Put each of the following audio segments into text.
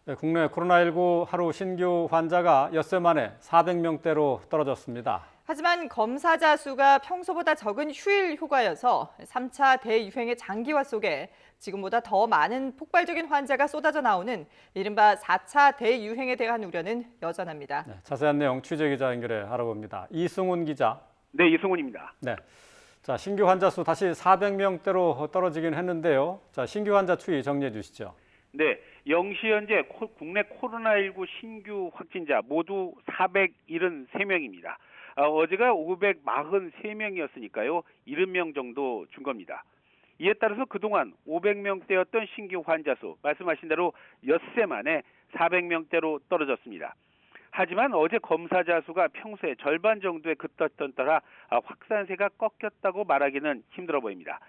네, 국내 코로나19 하루 신규 환자가 엿새 만에 400명대로 떨어졌습니다. 하지만 검사자 수가 평소보다 적은 휴일 휴가여서 3차 대유행의 장기화 속에 지금보다 더 많은 폭발적인 환자가 쏟아져 나오는 이른바 4차 대유행에 대한 우려는 여전합니다. 네, 자세한 내용 취재기자 연결해 알아봅니다. 이승훈 기자. 네, 이승훈입니다. 네. 자, 신규 환자 수 다시 400명대로 떨어지긴 했는데요. 자, 신규 환자 추이 정리해 주시죠. 네, 0시 현재 국내 코로나19 신규 확진자 모두 473명입니다. 어제가 543명이었으니까요. 70명 정도 준 겁니다. 이에 따라서 그동안 500명대였던 신규 환자 수, 말씀하신 대로 엿새 만에 400명대로 떨어졌습니다. 하지만 어제 검사자 수가 평소의 절반 정도에 그쳤던 따라 확산세가 꺾였다고 말하기는 힘들어 보입니다.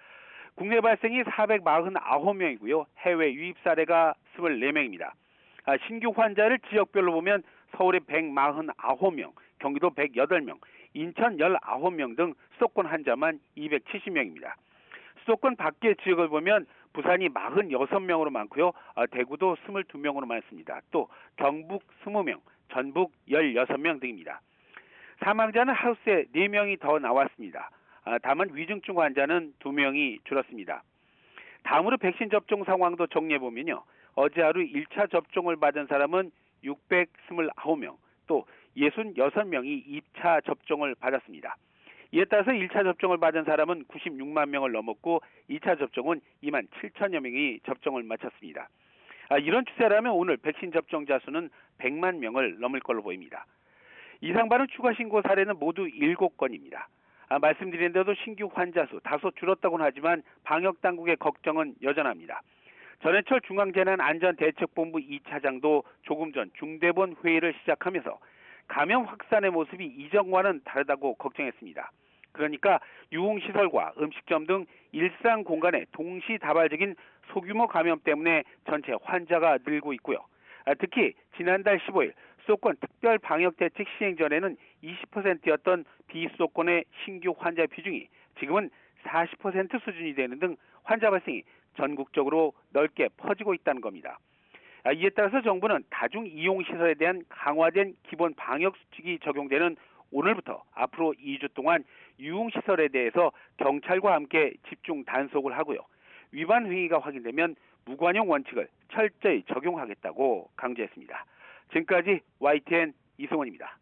국내 발생이 449명이고요. 해외 유입 사례가 24명입니다. 신규 환자를 지역별로 보면 서울에 149명, 경기도 108명, 인천 19명 등 수도권 환자만 270명입니다. 수도권 밖의 지역을 보면 부산이 46명으로 많고요. 대구도 22명으로 많습니다. 또 경북 20명, 전북 16명 등입니다. 사망자는 하루새 4명이 더 나왔습니다. 다만 위중증 환자는 2명이 줄었습니다. 다음으로 백신 접종 상황도 정리해보면요. 어제 하루 1차 접종을 받은 사람은 629명, 또 66명이 2차 접종을 받았습니다. 이에 따라서 1차 접종을 받은 사람은 96만 명을 넘었고 2차 접종은 2만 7천여 명이 접종을 마쳤습니다. 이런 추세라면 오늘 백신 접종자 수는 100만 명을 넘을 걸로 보입니다. 이상 발생 추가 신고 사례는 모두 7건입니다. 말씀드린 대로 신규 환자 수 다소 줄었다고는 하지만 방역당국의 걱정은 여전합니다. 전해철 중앙재난안전대책본부 2차장도 조금 전 중대본 회의를 시작하면서 감염 확산의 모습이 이전과는 다르다고 걱정했습니다. 그러니까 유흥시설과 음식점 등 일상 공간에 동시다발적인 소규모 감염 때문에 전체 환자가 늘고 있고요. 특히 지난달 15일 수도권 특별방역대책 시행 전에는 20%였던 비수도권의 신규 환자 비중이 지금은 40% 수준이 되는 등 환자 발생이 전국적으로 넓게 퍼지고 있다는 겁니다. 이에 따라서 정부는 다중이용시설에 대한 강화된 기본 방역수칙이 적용되는 오늘부터 앞으로 2주 동안 유흥시설에 대해서 경찰과 함께 집중 단속을 하고요. 위반 행위가 확인되면 무관용 원칙을 철저히 적용하겠다고 강조했습니다. 지금까지 YTN 이승훈입니다.